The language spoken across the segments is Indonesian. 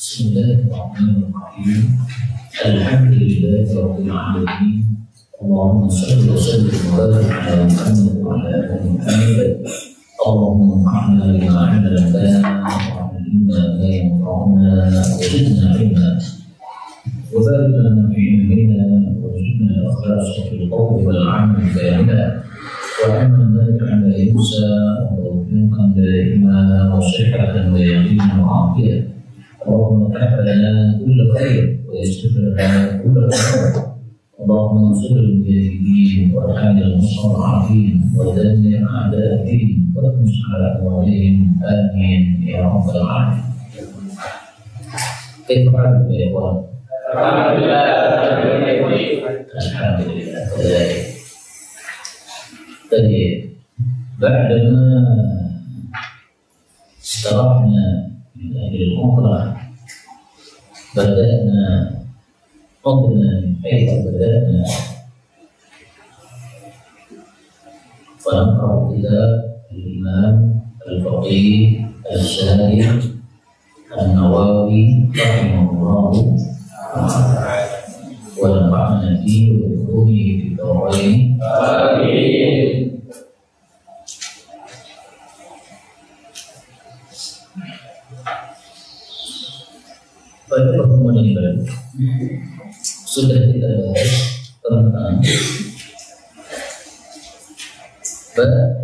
Bismillahirrahmanirrahim. Alhamdulillahirabbil alamin. Allahumma shalli wa sallim wa barik ala Muhammad wa ala ali Muhammad. Allahumma anfa'na bima 'allamtana wa 'allimna ma yanfa'una wa zidna 'ilma. Wa barik lana fi ilmina wa zidna ikhlasa fil qawli wal 'amali da'ima. وعلما نافعا لا ينسى وتوفيقا دائما وصحة ويقينا وعافية. اللهم افتح لنا كل خير ويسر لنا كل خير. اللهم انصر المجاهدين وارحم المستضعفين ودمر اعداء الدين واطمس على اموالهم امين يا رب العالمين. كيف حالكم يا اخوان؟ الحمد لله كذلك. Tadi بعدما استرحنا من أجل الأخرى قمنا من حيث بدأنا فنقرأ كتاب الإمام الفقيه الشارح النووي رحمه الله ونفعنا فيه وبعلومه في الدارين آمين. Pada pertemuan yang baru sudah kita bahas tentang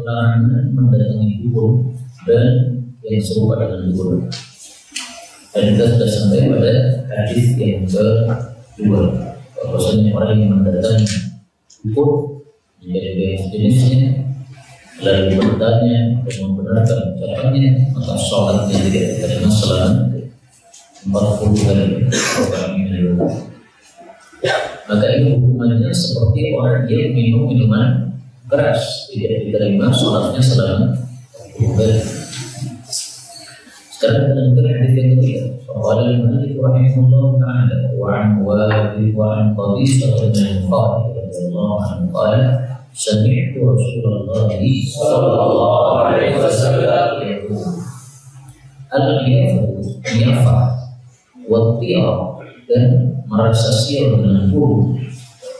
larangan mendatangi guru dan yang serupa dengan guru. Dan kita sudah sampai pada hadis yang kedua, bahwasanya orang yang mendatangi guru menjadi jenisnya lalu bertanya dan membenarkan ucapannya, maka sholatnya tidak diterima selama 40 hari. Maka ini hukumannya seperti orang yang minum minuman keras, tidak diterima sholatnya selama 40 hari. Sekarang kita dengar hadis yang ketiga. Qala al-Malik rahimahullah ta'ala wa an Wa'il wa an Qabisah bin Al-Qadi radhiyallahu anhu qala sami'tu Rasulullah sallallahu alaihi wasallam yaqul al-yafah wal-tiyar dan merasa sial dengan guru,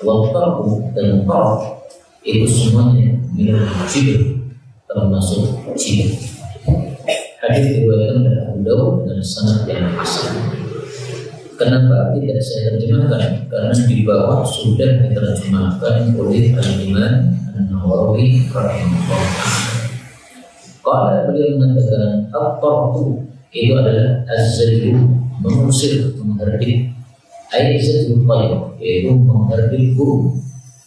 wal-tarku dan tar, itu semuanya minum jibr, termasuk jibr. Hadis diriwayatkan oleh Abu Dawud dan sanad yang hasan. Kenapa tidak saya terjemahkan? Karena di bawah sudah diterjemahkan oleh Al-Imam An-Nawawi rahimahullah. Kalau beliau mengatakan at-tarku itu adalah az-zajru, mengusir, menghardik. Aizzatul qalb, yaitu menghardik guru.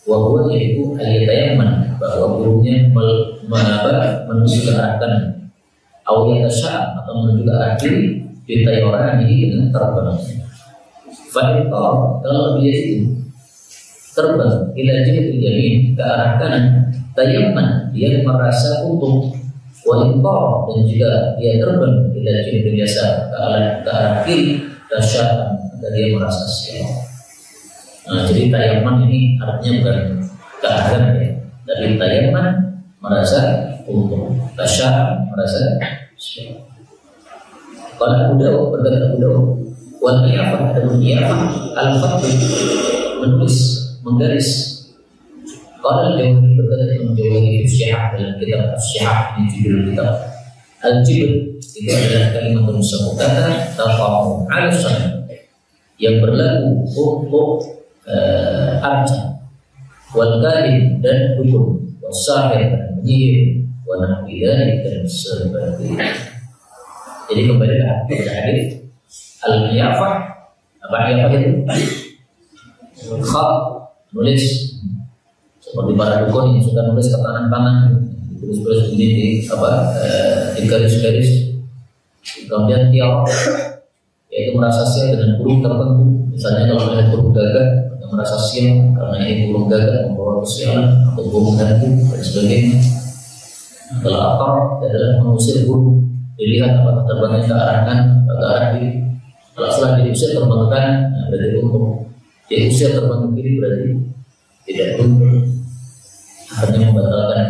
Wahwa yaitu ayatayaman, bahwa gurunya menuju ke arah kanan. Awiyatasya atau menuju ke arah kiri, ditayarani dengan terbang. Fa'intar, kalau dia itu terbang ila jihatil yamin, ke arah kanan, tayaman, dia merasa utuh. Wa'intar, dan juga dia terbang ila jihatil yasar, ke arah kiri, tasya'an, maka dia merasa sial. Nah, jadi tayaman ini artinya bukan ke arah kanan ya, tapi tayaman merasa utuh, tasya'an merasa sial. Pada Abu Dawud, berkata Abu Dawud, wal iyafah, ada iyafah al-fatih, menulis, menggaris. Kalau Al-Jawahiri, berkata Imam Jawahiri Syihah dalam kitab Syihah, ini judul kitab Al-Jibr, itu adalah kalimat musyawarah tafa'u al-sana yang berlaku untuk arca, wal kahin dan dukun, wasahir dan penyihir, wa nahwi dzalik dan sebagainya. Jadi kembali ke hadis al-iyafah, apa iyafah itu? Khat, nulis seperti para dukun yang suka nulis ke kanan-kanan, tulis-tulis ini di garis-garis. Kemudian tiar, yaitu merasa sial dengan burung tertentu. Misalnya kalau ada burung gagak, atau merasa sial karena ini burung gagak membawa kesialan, atau burung hantu dan sebagainya. Kalau akar adalah mengusir burung, dilihat apakah terbangnya ke arah kanan atau ke arah kiri. Kalau setelah diusir terbang ke kanan, berarti untung. Diusir terbang ke kiri berarti tidak untung. Artinya membatalkan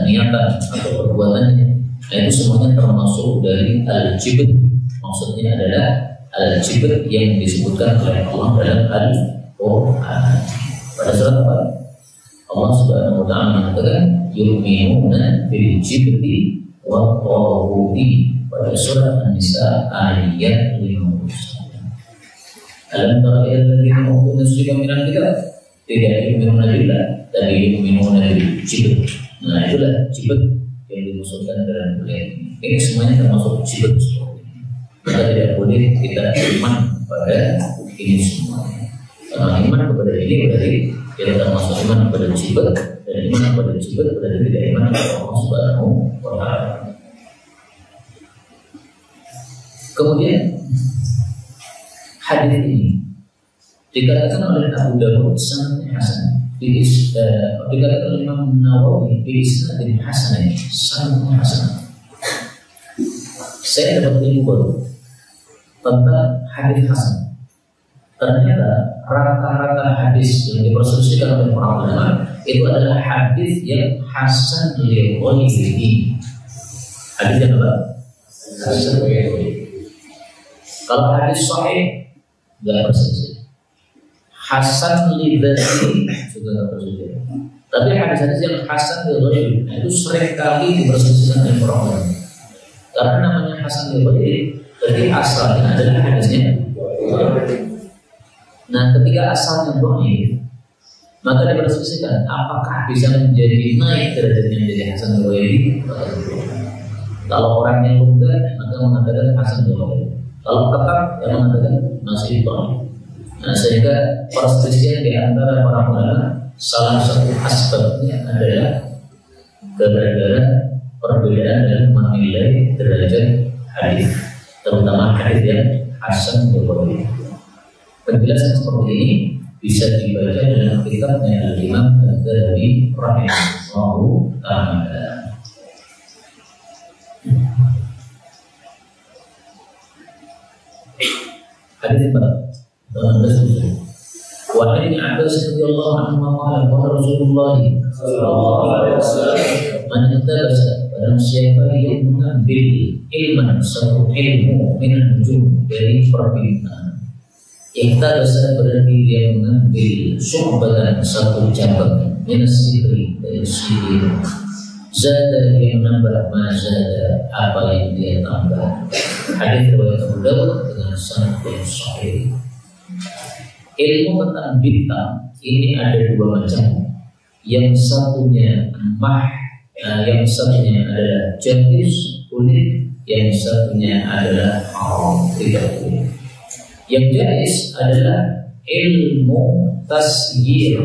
niatan atau perbuatannya. Nah, itu semuanya termasuk dari al-jibr. Maksudnya adalah al-jibr yang disebutkan oleh Allah dalam Al-Quran. Pada surat apa? Allah Subhanahu wa ta'ala mengatakan yu'minuna bil jibri wa taghuti pada surat An-Nisa ayat 51. Alam tara ila alladziina utuu nasiiban minal kitab tidak yu'minuna billah tapi yu'minuna bil jibr. Nah, itulah jibr yang dimaksudkan dalam ayat ini. Ini semuanya termasuk jibr. Maka tidak boleh kita iman pada ini semua. Karena iman kepada ini berarti kita termasuk iman kepada jibr, dan iman kepada jibr berarti tidak iman kepada Allah Subhanahu wa ta'ala. Kemudian hadis ini dikatakan oleh Abu Dawud sanadnya hasan, dikatakan oleh Imam Nawawi bi isnadin hasan, sanadnya hasan. Saya dapat ilmu baru tentang hadis hasan. Ternyata rata-rata hadis yang diperselisihkan oleh para ulama itu adalah hadis yang hasan li ghairihi. Hadis yang apa? Hasan li ghairihi. Kalau hadis sahih enggak perselisih. Hasan li dzatihi juga enggak perselisih. Tapi hadis-hadis yang hasan li ghairihi itu sering kali diperselisihkan oleh para ulama. Karena namanya hasan li ghairihi, jadi asalnya adalah hadisnya. Nah, ketika asalnya dhaif, maka diperselisihkan apakah bisa menjadi naik derajatnya menjadi hasan li ghairihi. Kalau orang yang longgar maka mengatakan hasan li ghairihi. Kalau ketat yang mengatakan masih dhaif. Nah, sehingga perselisihan di antara para ulama salah satu asbabnya adalah gara-gara perbedaan dalam menilai derajat hadis, terutama hadis yang hasan li ghairihi. Penjelasan seperti ini bisa dibaca dalam kitabnya Al-Imam Al-Dhahabi rahimahullahu ta'ala. Hadis 4. Wa an Abbas radhiyallahu anhu qala qala Rasulullah sallallahu alaihi wasallam man tabasa barang siapa yang mengambil ilman satu ilmu minan nujum dari perbintangan. Tabasa berarti dia mengambil syu'batan satu cabang minas sihri dari sihir. Zada dia menambah mazada apa yang dia tambah. Hadis riwayat Abu Dawud dengan sanad yang sahih. Ilmu tentang bintang ini ada dua macam. Yang satunya yang satunya adalah jaiz boleh, yang satunya adalah haram tidak boleh. Yang jaiz adalah ilmu tasyir,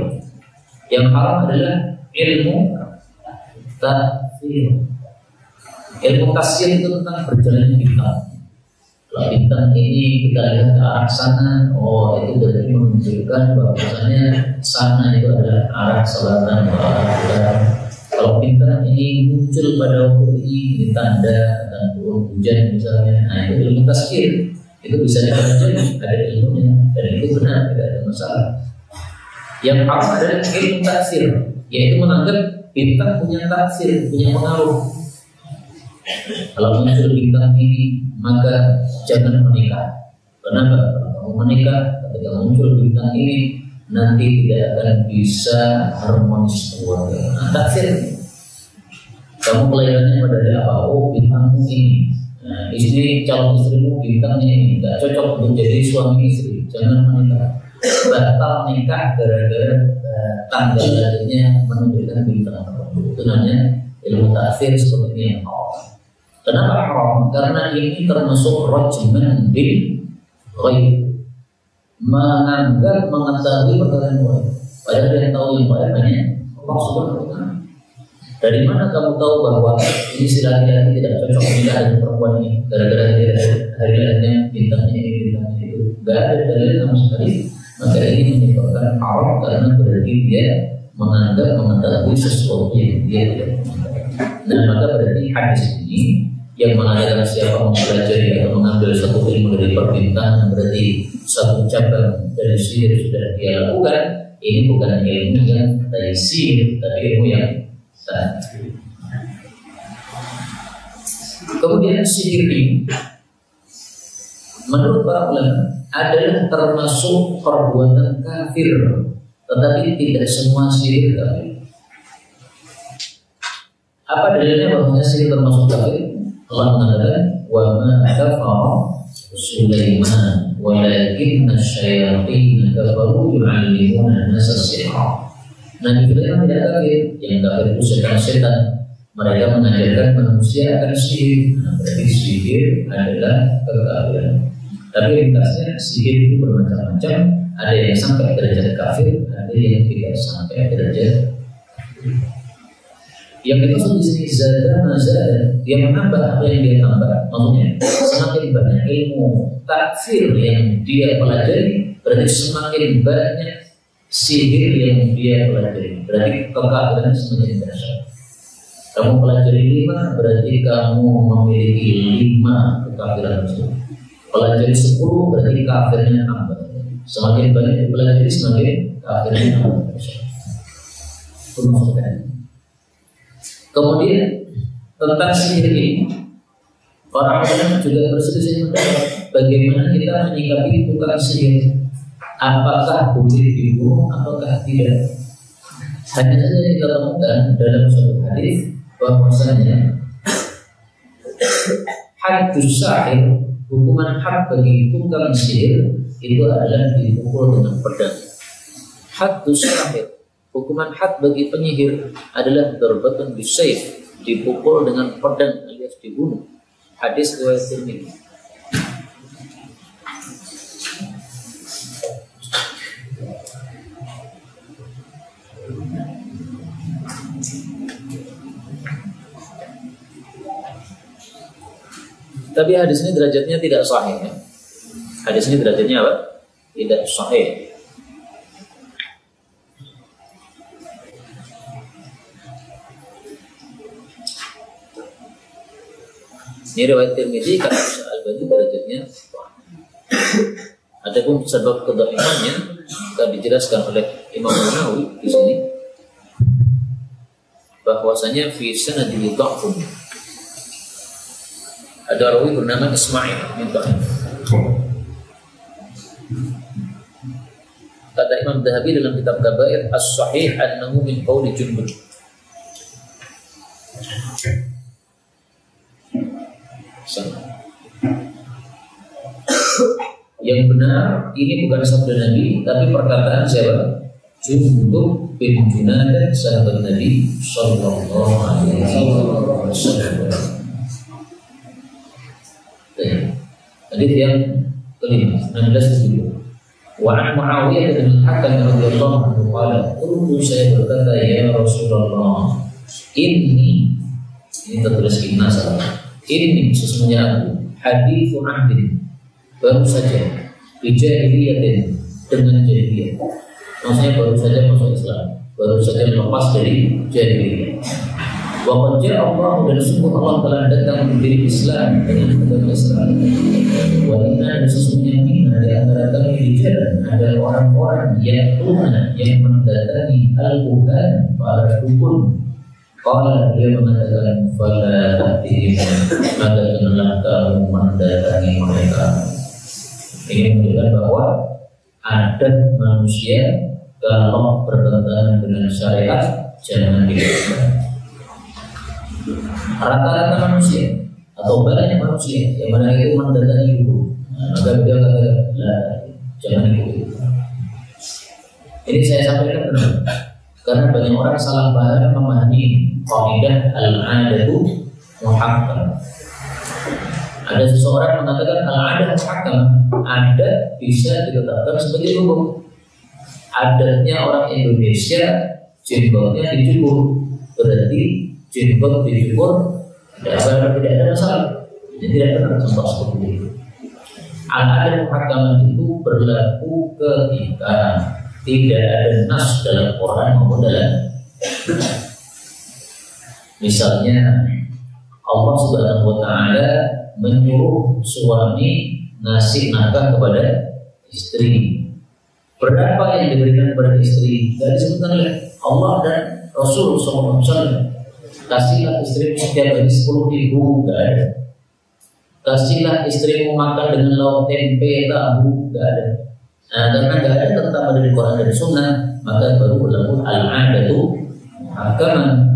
yang haram adalah ilmu ta'thir. Ilmu tasyir itu tentang berjalannya bintang. Kalau bintang ini kita lihat ke arah sana, oh itu berarti menunjukkan bahwasanya sana itu adalah arah selatan atau arah utara. Kalau bintang ini muncul pada waktu ini ditanda akan turun hujan misalnya, nah itu ilmu tasyir. Itu bisa dipelajari, ada ilmunya, dan itu benar, tidak ada masalah. Yang haram adalah ilmu taksir, yaitu menganggap bintang punya taksir, punya pengaruh. Kalau muncul bintang ini, maka jangan menikah. Kenapa? Kalau kamu menikah, ketika muncul bintang ini, nanti tidak akan bisa harmonis keluarga. Nah, taksir. Kamu kelahirannya pada hari apa? Oh, bintangmu ini. Nah, calon istrimu bintangnya ini tidak cocok untuk jadi suami istri, jangan menikah. Batal nikah gara-gara tanggal lahirnya menunjukkan bintang tertentu. Itu namanya ilmu taksir seperti ini yang haram. Kenapa haram? Karena ini termasuk rajman bil ghaib, menganggap mengetahui perkara yang gaib. Padahal yang tahu yang gaib hanya Allah Subhanahu wa ta'ala. Dari mana kamu tahu bahwa ini si laki-laki tidak cocok menikah dengan perempuan ini gara-gara dia hari lahirnya bintangnya ini bintangnya itu? Gak ada dalil sama sekali. Maka ini menyebabkan haram karena berarti dia menganggap mengetahui sesuatu yang dia tidak mengetahui. Nah, maka berarti hadis ini yang mengatakan siapa mempelajari atau mengambil satu ilmu dari perbintangan berarti satu cabang dari sihir sudah dia lakukan. Ini bukan ilmu yang dari sihir, tapi ilmu yang kemudian sihir ini menurut para ulama adalah termasuk perbuatan kafir, tetapi tidak semua sihir kafir. Apa dalilnya bahwa sihir termasuk kafir? Allah mengatakan, wa ma kafara Sulaiman walakinna asyayatin kafaru yu'allimuna an-nasa as-sihra. Nabi Sulaiman tidak kafir, yang kafir itu setan-setan. Mereka mengajarkan manusia akan sihir. Berarti sihir adalah kekafiran. Tapi ringkasnya sihir itu bermacam-macam. Ada yang sampai derajat kafir, ada yang tidak sampai derajat. Yang dimaksud di sini zada mazada, dia menambah apa yang dia tambah. Maksudnya semakin banyak ilmu takfir yang dia pelajari, berarti semakin banyak sihir yang dia pelajari. Berarti kekafiran semakin besar. Kamu pelajari 5, berarti kamu memiliki 5 kekafiran itu. Pelajari 10, berarti kafirnya tambah. Semakin banyak dipelajari, semakin kafirnya tambah. Itu maksudnya. Kemudian tentang sihir ini, orang orang juga berselisih pendapat bagaimana kita menyikapi tukang sihir. Apakah boleh dibunuh ataukah tidak? Hanya saja kita temukan dalam suatu hadis bahwasanya haddus sahir, hukuman had bagi tukang sihir itu adalah dipukul dengan pedang. Haddus sahir, hukuman had bagi penyihir adalah darbatun bisayf, dipukul dengan pedang alias dibunuh. Hadis riwayat Tirmidzi. Tapi hadis ini derajatnya tidak sahih ya. Hadis ini derajatnya apa? Tidak sahih. Ini riwayat Tirmidzi, kata Al-Albani derajatnya. Adapun sebab kedhaifannya akan dijelaskan oleh Imam Nawawi di sini bahwasanya fi sanadihi dha'fun. Ada rawi bernama Ismail bin Ta'im. Kata Imam Dhahabi dalam kitab Kabair, as-sahih annahu min qawli Jundub. Yang benar ini bukan sabda Nabi, tapi perkataan siapa? Jundub bin Junadah, sahabat Nabi sallallahu alaihi wasallam. Hadis yang kelima 16 Wa an Muawiyah bin Hakam radhiyallahu anhu qala qultu, saya berkata, ya Rasulullah, ini tertulis inna salah. Ini sesungguhnya aku hadithu ahdin, baru saja bijahiliyatin, dengan jahiliyah. Maksudnya baru saja masuk Islam, baru saja lepas dari jahiliyah. Wa qad ja'a Allah, dan sungguh Allah telah datang memberi Islam dengan agama Islam. Wa inna, sesungguhnya minna, di antara kami rijalan, ada orang-orang yang mendatangi al-Quran, para dukun. Qala, dia mengatakan, fala ta'tihim, maka janganlah kamu mendatangi mereka. Ini menunjukkan bahwa adat manusia kalau bertentangan dengan syariat jangan dilakukan. Rata-rata manusia atau banyak manusia yang mana itu mendatangi guru, maka dia katakan, jangan ikuti. Ini saya sampaikan kenapa? Karena banyak orang salah paham memahami qaidah al-'adatu muhakkam. Ada seseorang mengatakan al-'adah muhakkam, adat bisa ditetapkan sebagai hukum. Adatnya orang Indonesia jenggotnya dicukur, berarti jenggot dicukur tidak ada masalah. Jadi tidak ada contoh seperti itu. Al-'adah muhakkam itu berlaku ketika tidak ada nas dalam Quran maupun dalam misalnya Allah Subhanahu wa taala menyuruh suami ngasih nafkah kepada istri. Berapa yang diberikan kepada istri? Tidak disebutkan oleh Allah dan Rasul SAW. Kasihlah istri setiap hari 10.000, tidak ada. kasihlah istrimu makan dengan lauk tempe, tahu, nggak ada. Nah, karena nggak ada terutama dari Quran dan Sunnah, maka baru berlaku al-adatu muhakkaman.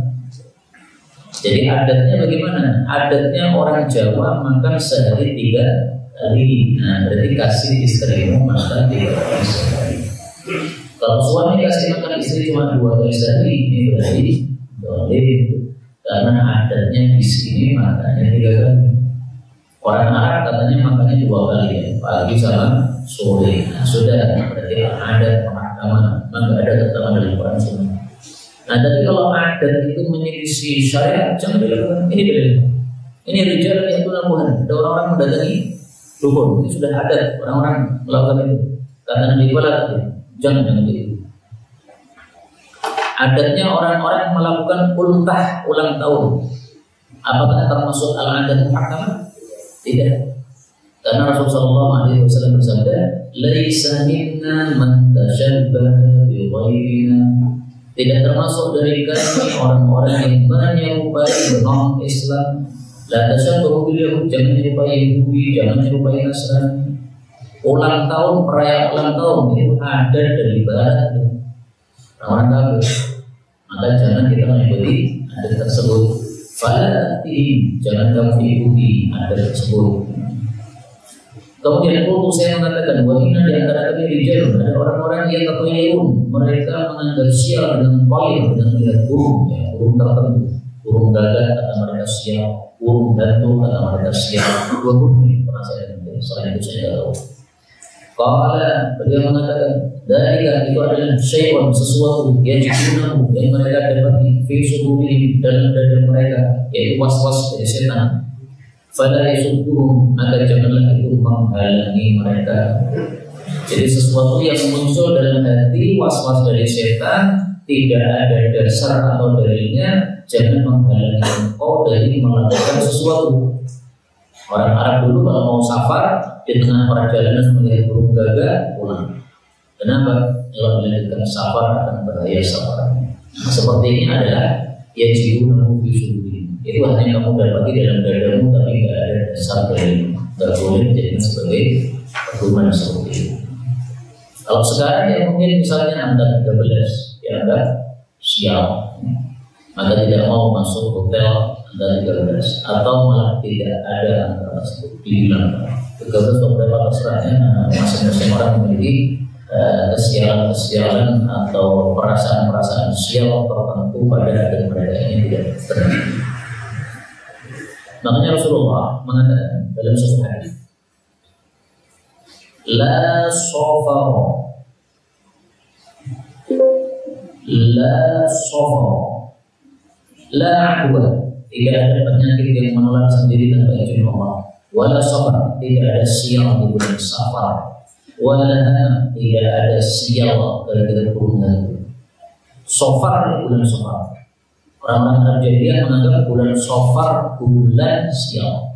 Jadi adatnya bagaimana? Adatnya orang Jawa makan sehari 3 kali. Nah, berarti kasih istrimu makan 3 kali sehari. Kalau suami kasih makan istri cuma 2 kali sehari, ini berarti boleh. Karena adatnya di sini makannya 3 kali. Orang Arab katanya makannya 2 kali ya, pagi sama sore. Nah, sudah berarti adat mahkamah, maka ada ketentuan dari Quran Sunnah. Nah, tapi kalau adat itu menyelisih syariat, jangan dilakukan. Ini dalil. Ini rijal yang Tuhan. Ada orang-orang mendatangi dukun. Ini sudah adat orang-orang melakukan itu. Kata Nabi Muhammad, jangan itu. Adatnya orang-orang melakukan ultah ulang tahun. Apakah termasuk al-adat muhakkamah? Tidak. Karena Rasulullah SAW bersabda, "Laisa minna man tashabbaha bi ghairina." Tidak termasuk dari kami orang-orang yang menyerupai non-Islam. La tashabbahu bil yahud, jangan menyerupai Yahudi, jangan menyerupai Nasrani. Ulang tahun, perayaan ulang tahun itu ada dari barat, orang kafir. Maka jangan kita mengikuti adat tersebut. Falatim, jangan kamu ikuti adat tersebut. Kemudian waktu saya mengatakan wahina di antara kami rijal, ada orang-orang yang katoyun, mereka menganggap sial dengan koin, dengan melihat burung, ya, burung tertentu, burung gagak kata mereka sial, burung gantung kata mereka sial. 2 burung ini pernah saya dengar, selain itu saya tidak tahu. Kalau beliau mengatakan dari itu adalah syai'un, sesuatu yang jidunahu, yang mereka dapati fi sudurihim, dalam dada mereka, yaitu was-was dari setan. Fala yasudduhum, maka janganlah itu menghalangi mereka. Jadi sesuatu yang muncul dalam hati, was-was dari setan, tidak ada dasar atau dalilnya, jangan menghalangi engkau dari melakukan sesuatu. Orang Arab dulu kalau mau safar, di tengah perjalanan melihat burung gagak, pulang. Kenapa? Kalau melanjutkan safar akan berbahaya safar. Nah, seperti ini adalah yajidunahu fi sudurihim. Itu hanya kamu dapati dalam dadamu, tapi tidak ada dasar dari tidak boleh dijadikan sebagai pedoman seperti itu. Kalau sekarang ya mungkin misalnya Anda 13 dianggap sial, maka tidak mau masuk hotel Anda 13, atau malah tidak ada antara tersebut dibilang 13 beberapa terserahnya. Masing-masing orang memiliki kesialan atau perasaan-perasaan sial tertentu pada adat mereka, ini tidak terjadi. Makanya Rasulullah mengatakan dalam sebuah hadis, la safara, la adwa, tidak ada penyakit yang menular sendiri tanpa izin Allah. Wala safar, tidak ada sial di bulan Safar. Wala tidak ada sial gara-gara bulan Safar, bulan Safar. Orang-orang Arab jahiliyah menganggap bulan Safar bulan sial.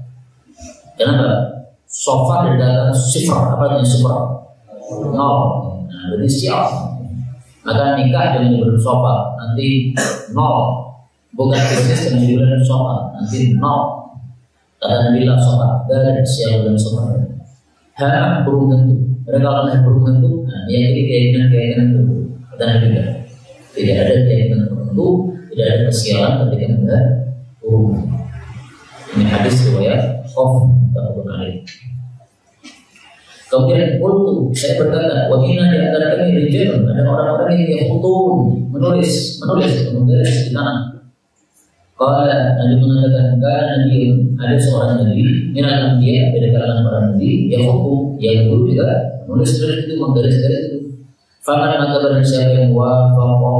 Kenapa? Safar dari kata sifar, apa artinya sifar? 0. Nah, berarti sial. Maka nikah dengan bulan Safar nanti 0. Bukan bisnis dengan bulan Safar nanti 0. Kata Nabi Safar, dan sial bulan Safar. Ha, burung tentu. Mereka kalau ada burung tentu, nah, ya jadi keyakinan itu. Kata Nabi tidak ada keyakinan tertentu. Tidak ada kesialan ketika melihat burung. Ini hadis riwayat Muttafaqun alaih. Kemudian saya berkata, wahina di antara kami rijal, ada orang-orang yang yakhutun, menulis di tanah. Kalau Nabi mengatakan, Nabi ada seorang Nabi, minal anbiya, dari kalangan para Nabi, yakhutun, yang dulu juga menulis itu, menggaris-garis itu. Faman maka barang siapa yang wafaqa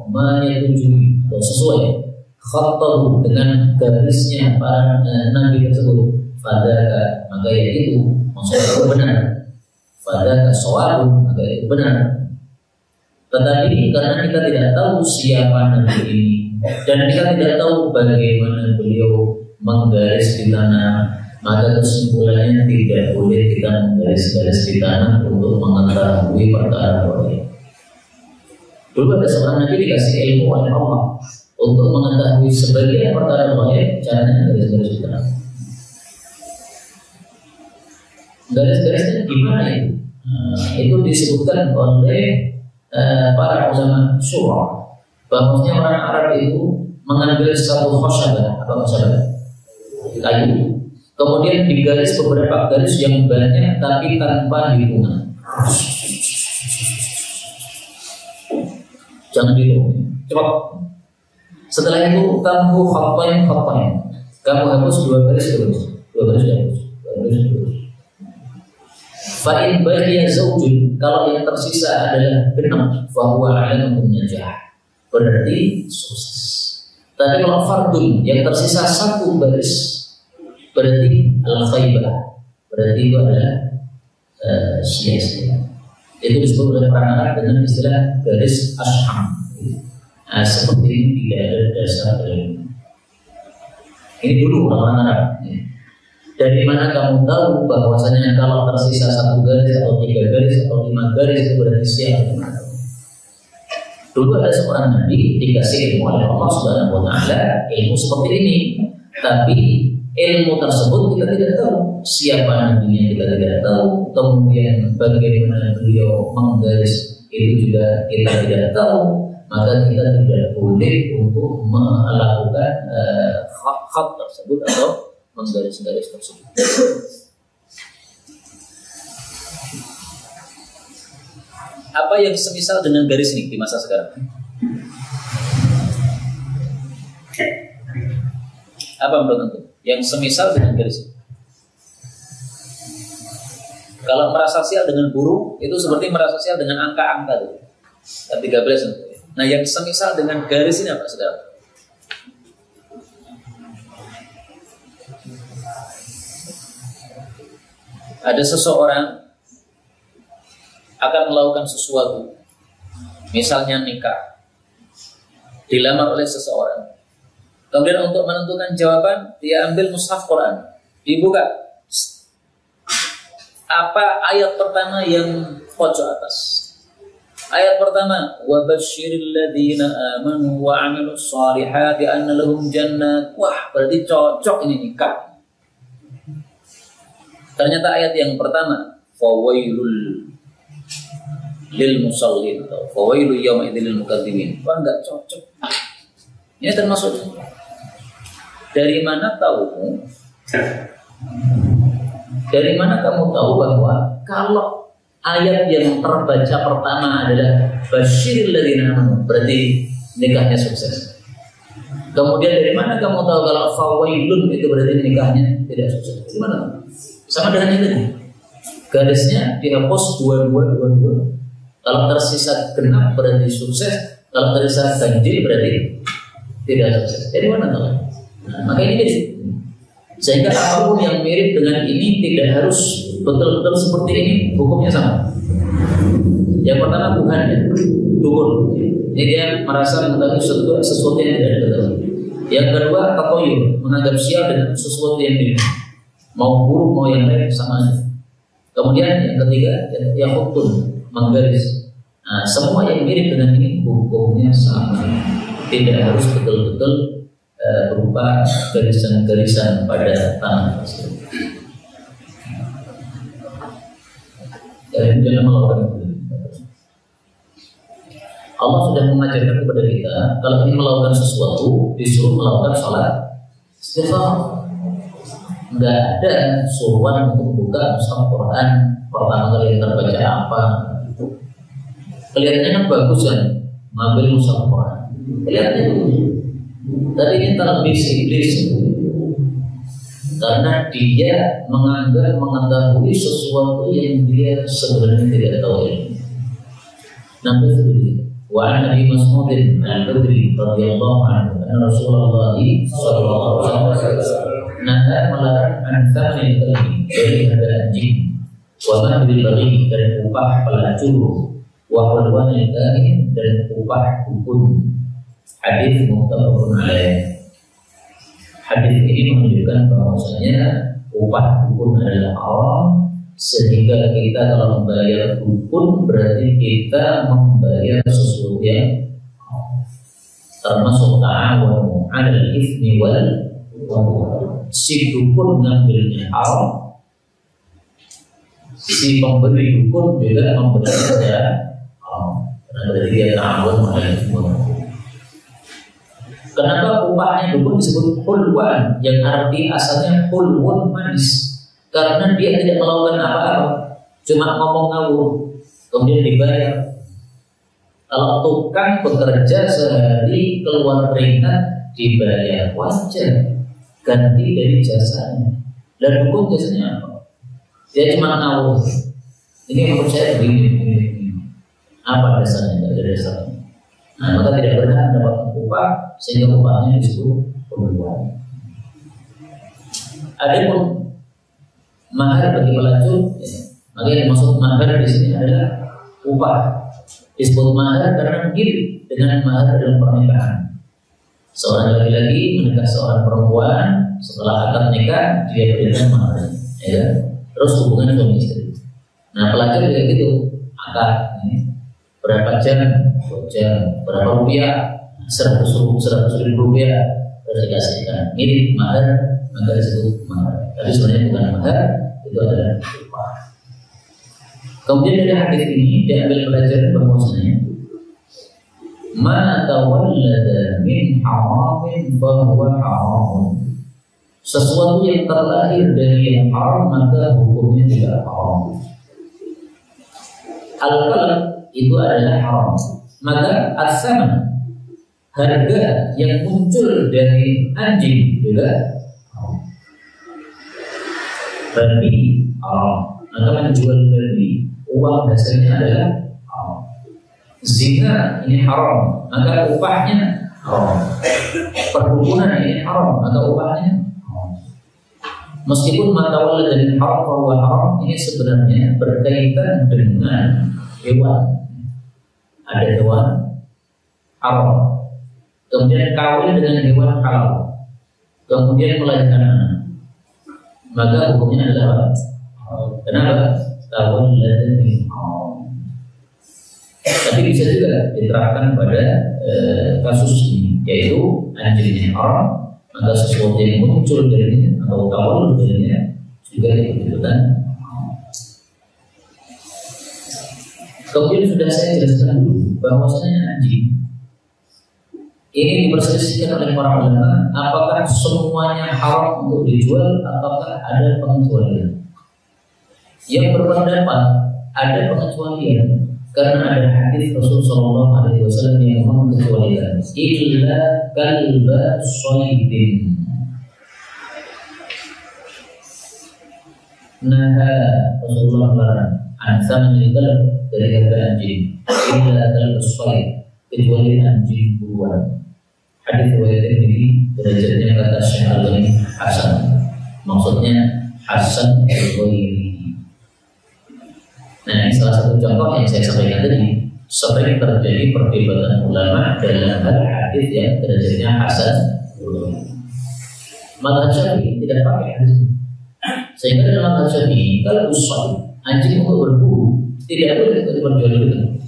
menyetujui atau sesuai khattahu dengan garisnya para nabi tersebut, fadaka maka itu maksudnya itu benar, fadaka shawabun maka itu benar. Tetapi karena kita tidak tahu siapa nabi ini dan kita tidak tahu bagaimana beliau menggaris di tanah, maka kesimpulannya tidak boleh kita menggaris-garis di tanah untuk mengetahui perkara gaib. Dulu ada seorang nabi dikasih ilmu oleh Allah untuk mengetahui sebagian perkara gaib, caranya garis-garis di tanah. Garis-garisnya gimana itu? Itu disebutkan oleh para ulama syura bahwasanya orang Arab itu mengambil satu khasyabah atau khasyabah kayu, kemudian digaris beberapa garis yang banyak tapi tanpa hitungan. Jangan dihitung, cepat. Setelah itu kamu khatain, kamu hapus dua garis terus, Fa'in baqiya zawjun, kalau yang tersisa adalah genap, fahuwa alamun najah, berarti sukses. Tapi kalau fardun yang tersisa satu baris, berarti al-khaybah, berarti itu adalah sia-sia. Itu disebut oleh para Arab dengan istilah garis asham. Seperti ini tidak ada dasar dari ini dulu orang Arab. Dari mana kamu tahu bahwasanya kalau tersisa satu garis atau tiga garis atau lima garis itu berarti siapa? Dulu ada seorang nabi dikasih ilmu oleh Allah Subhanahu wa taala, ilmu seperti ini. Tapi ilmu tersebut kita tidak tahu siapa nabinya, kita tidak tahu. Kemudian bagaimana beliau menggaris itu juga kita tidak tahu. Maka kita tidak boleh untuk melakukan khat tersebut atau menggaris-garis tersebut. Apa yang semisal dengan garis ini di masa sekarang? Apa menurut Anda yang semisal dengan garis ini? Kalau merasa sial dengan burung, itu seperti merasa sial dengan angka-angka itu. 13. Nah, yang semisal dengan garis ini apa saudara? Ada seseorang akan melakukan sesuatu, misalnya nikah, dilamar oleh seseorang. Kemudian untuk menentukan jawaban, dia ambil mushaf Quran, dibuka. Apa ayat pertama yang pojok atas? Ayat pertama, wa basyiril ladzina amanu wa 'amilus shalihati anna lahum jannat. Wah, berarti cocok ini nikah. Ternyata ayat yang pertama, fawailul lil musallin atau fawailul yawma idzil lil mukadzibin. Wah, enggak cocok. Ini termasuk. Dari mana tahu? Dari mana kamu tahu bahwa kalau ayat yang terbaca pertama adalah basyiril ladzina amanu, berarti nikahnya sukses. Kemudian dari mana kamu tahu kalau fawailun itu berarti nikahnya tidak sukses? Gimana? Sama dengan ini, garisnya dihapus dua. Kalau tersisa genap berarti sukses, kalau tersisa ganjil berarti tidak sukses. Jadi mana tahu? Nah, maka ini sehingga apapun yang mirip dengan ini tidak harus betul-betul seperti ini, hukumnya sama. Yang pertama Tuhan ya, turun. Ini dia merasa mengetahui sesuatu yang tidak betul. Yang kedua takoyur, menganggap sial dengan sesuatu yang tidak. Mau buruk mau yang lain sama aja. Kemudian yang ketiga yang hutun, menggaris. Nah, semua yang mirip dengan ini hukumnya sama. Tidak harus betul-betul berupa garisan-garisan pada tanah tersebut. Dan jangan melakukan itu. Allah sudah mengajarkan kepada kita kalau ingin melakukan sesuatu disuruh melakukan sholat istighfar. Enggak ada suruhan untuk buka mushaf Quran pertama kali terbaca apa itu. Kelihatannya kan bagus kan, ngambil mushaf Quran. Kelihatannya itu. Tapi ini terlebih iblis karena dia menganggap mengetahui sesuatu yang dia sebenarnya tidak tahu ini. Nanti seperti wa Nabi Mas'udin al-Badri radhiyallahu anhu anna Rasulullah sallallahu alaihi wasallam nah melarang antamil kalbi dari ada anjing, wa mabil baghi dari upah pelacur, wa walwanil kahin dari upah dukun. Hadis muttafaqun alaih. Hadis ini menunjukkan bahwasanya upah dukun adalah haram, sehingga kita kalau membayar dukun berarti kita membayar sesuatu yang termasuk ta'awunu 'alal itsmi wal 'udwan. Si dukun ngambilnya haram, si pemberi dukun juga memberi secara karena berarti dia ta'awun mengenai semua. Kenapa upahnya dukun disebut hulwan, yang arti asalnya hulwun, manis? Karena dia tidak melakukan apa-apa, cuma ngomong ngawur, kemudian dibayar. Kalau tukang bekerja sehari keluar keringat dibayar wajar, ganti dari jasanya. Dan dukun jasanya apa? Dia cuma ngawur. Ini menurut saya begini. Apa dasarnya? Tidak ada dasarnya. Nah, maka tidak berhak mendapatkan upah, sehingga upahnya disebut hulwan. Adapun mahar bagi pelacur, maka yang dimaksud mahar di sini adalah upah. Disebut mahar karena mirip dengan mahar dalam pernikahan. Seorang laki-laki menikah seorang perempuan, setelah akad nikah dia berikan mahar, ya. Terus hubungan suami istri. Nah, pelacur juga gitu, akad ini berapa jam, 2 jam, berapa rupiah, 100 ribu rupiah, terus dikasihkan. Mirip mahar, maka disebut mahar. Tapi sebenarnya bukan mahar, itu adalah upah. Kemudian dari hadis ini diambil pelajaran bahwasanya ma tawallada min haramin fahuwa haramun. Sesuatu yang terlahir dari yang haram maka hukumnya juga haram. Al-qalb itu adalah haram. Maka as-saman, harga yang muncul dari anjing juga haram. Babi haram. Maka menjual babi, uang hasilnya adalah haram. Zina ini haram, maka upahnya haram. Perdukunan ini haram, maka upahnya haram. Meskipun matawalla dari haram bahwa haram ini sebenarnya berkaitan dengan hewan. Ada hewan haram, kemudian kawin dengan hewan halal, kemudian melahirkan anak, maka hukumnya adalah kenapa? Tawallada min haram. Tapi bisa juga diterapkan pada kasus ini, yaitu anjingnya haram, maka sesuatu yang muncul darinya atau tawallud darinya juga dibutuhkan. Kemudian sudah saya jelaskan dulu bahwasanya anjing ini diperselisihkan oleh para ulama, apakah semuanya haram untuk dijual ataukah ada pengecualian. Yang berpendapat ada pengecualian karena ada hadis Rasul Shallallahu Alaihi Wasallam yang mengecualikan illa kalba soidin. Nah, Rasulullah melarang ansan kalb dari harga anjing illa kalba soid, kecuali anjing buruan. Hadis riwayat ini derajatnya kata Syekh Al-Albani hasan. Maksudnya hasan al-ghairi. Nah, ini salah satu contoh yang saya sampaikan tadi. Sering terjadi perdebatan ulama dalam hal hadis yang derajatnya hasan. Mazhab Syafi'i tidak pakai hadis. Sehingga dalam mazhab Syafi'i kalau usai anjing untuk berburu tidak boleh diperjualbelikan.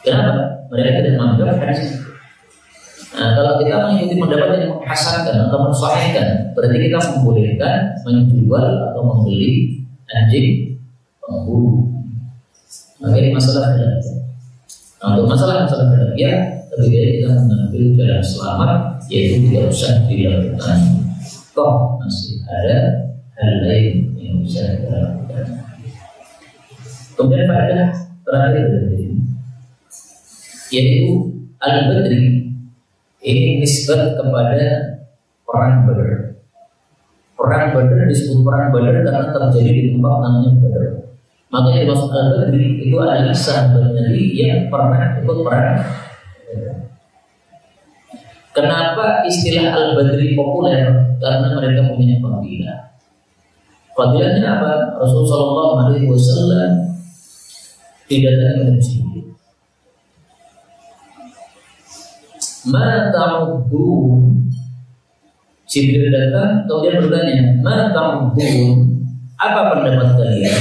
Kenapa? Mereka tidak menganggap hadis. Nah, kalau kita mengikuti pendapat yang menghasankan atau mensahihkan, berarti kita membolehkan menjual atau membeli anjing pemburu. Maka ini masalah khilaf. Nah, untuk masalah khilaf ya, lebih baik kita mengambil jalan selamat, yaitu tidak usah dilakukan. Toh masih ada hal lain yang bisa kita lakukan. Kemudian faedah terakhir dari ini, yaitu al-badri. Ini nisbat kepada perang Badar. Perang Badar disebut perang Badar karena terjadi di tempat namanya Badar. Makanya dimaksud al-Badri itu adalah sahabat Nabi yang pernah ikut perang Badar. Kenapa istilah al-Badri populer? Karena mereka punya fadilah. Fadilahnya apa? Rasulullah SAW didatangi oleh Jibril. Ma ta'udun. Jibril datang, kemudian bertanya, ma ta'udun, apa pendapat kalian?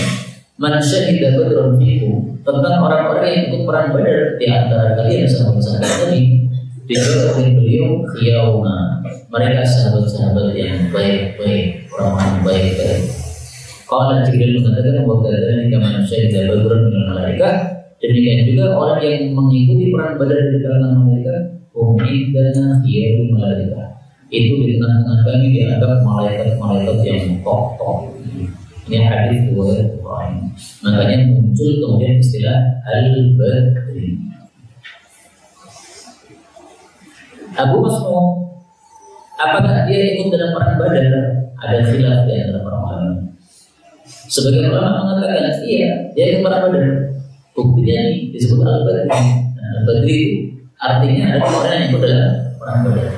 Man syahida badran fikum, tentang orang-orang yang ikut perang Badar di antara kalian sahabat-sahabat tadi. Dijawab oleh beliau, yauma, mereka sahabat-sahabat yang baik-baik, orang-orang baik-baik. Kalau Jibril mengatakan bahwa kadzalika man syahida badran minal malaikah, demikian juga orang yang mengikuti perang Badar dari kalangan malaikat, umidana yaitu malaikah. Itu di tengah-tengah kami dianggap malaikat-malaikat yang top. Ini hadis riwayat Bukhari. Makanya muncul kemudian istilah al-badri. Abu Mas'ud, apakah dia ikut dalam perang Badar? Ada khilaf di antara para ulama. Sebagian ulama mengatakan iya, dia ikut perang Badar. Buktinya ini disebut al-badri. Al-badri artinya ada orang yang ikut dalam perang Badar.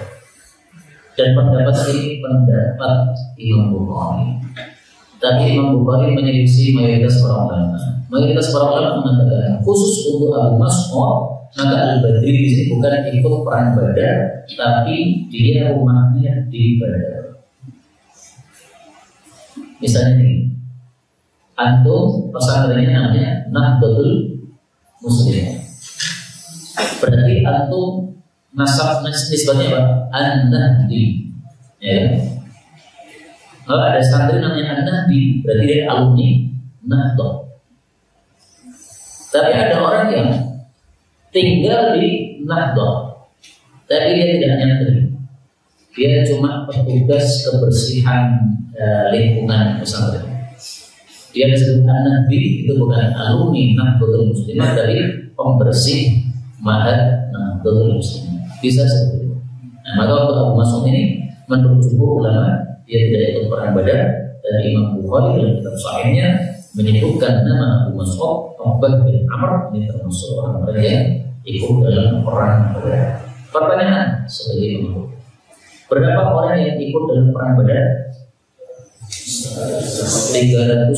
Dan pendapat ini pendapat Imam Bukhari. Tapi Imam Bukhari menyelisih mayoritas para ulama. Mayoritas para ulama mengatakan khusus untuk Abu Mas'ud, maka al-badri di sini bukan ikut perang Badar, tapi dia rumahnya di Badar. Misalnya ini, antum pesantrennya namanya Nahdlatul Muslimin. Berarti antum nasab nisbatnya apa? An-Nahdi. Ya. Kalau ada santri namanya An-Nahdi, berarti dia alumni Nahdlatul. Tapi ada orang yang tinggal di Nahdlatul, tapi dia tidak nyantri. Dia cuma petugas kebersihan lingkungan pesantren. Dia disebut An-Nahdi, itu bukan alumni Nahdlatul Muslimin, tapi pembersih Ma'had Nahdlatul Muslimin. Bisa seperti itu. Nah, maka untuk Abu Mas'ud ini menurut jumhur ulama dia tidak ikut perang Badar, dan Imam Bukhari dalam kitab Sahihnya menyebutkan nama Abu Mas'ud Uqbah bin Amr, ini termasuk orang-orang yang ikut dalam perang Badar. Pertanyaan sebagai Imam, berapa orang yang ikut dalam perang Badar? 315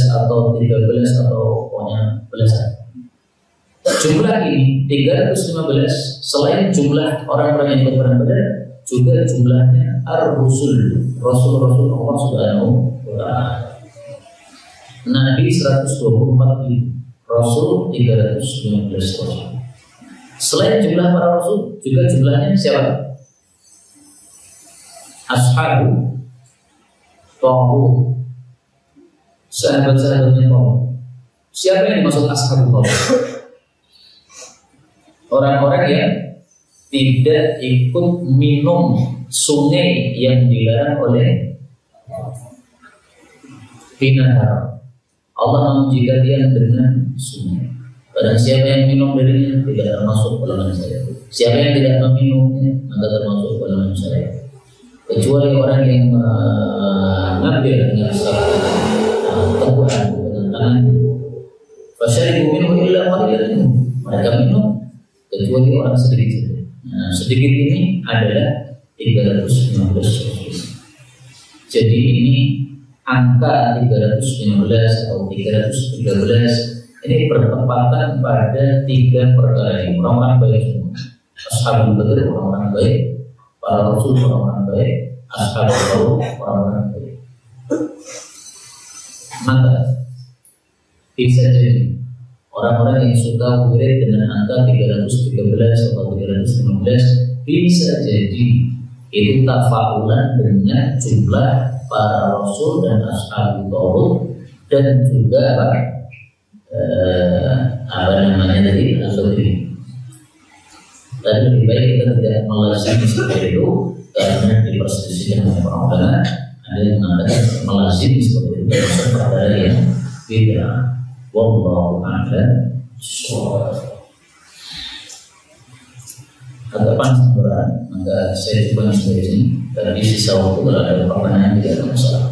atau 13 atau pokoknya belasan. Jumlah ini 315 selain jumlah orang-orang yang ikut perang Badar, juga jumlahnya ar-rusul, rasul-rasul Allah Subhanahu wa ta'ala. Nabi 124 ribu, Rasul 315 Rasul. Selain jumlah para Rasul, juga jumlahnya siapa? Ashabu Tawud, sahabat-sahabatnya Tawud. Siapa yang dimaksud Ashabu Tawud? Orang-orang yang tidak ikut minum sungai yang dilarang oleh binatang. Allah menguji kalian dengan sungai. Barang siapa yang minum darinya tidak termasuk golongan saya. Siapa yang tidak meminumnya maka termasuk golongan saya. Kecuali orang yang mengambil dengan teguhan dengan tangannya. Fasyaribu minhu illa qalilan. Mereka minum kecuali orang sedikit. Nah, sedikit ini adalah 315. Jadi ini angka 315 atau 313 ini bertepatan pada 3 perkara ini. Orang-orang baik semua. Ashabul Badr orang-orang baik, para Rasul orang-orang baik, Ashabul Tawud orang-orang baik. Maka bisa jadi orang-orang yang suka wirid dengan angka 313 atau 315 bisa jadi itu tafaulan dengan jumlah para Rasul dan Ashabul Tawud dan juga apa namanya tadi al-Badri. Dan lebih baik kita tidak melazimi seperti itu karena diperselisihkan oleh para ulama. Ada yang mengatakan melazimi seperti itu termasuk perkara yang beda. Wallahu a'lam bishawab. Agak panjang berat, maka saya coba sampai sini. Tapi sisa waktu kalau ada pertanyaan tidak ada masalah.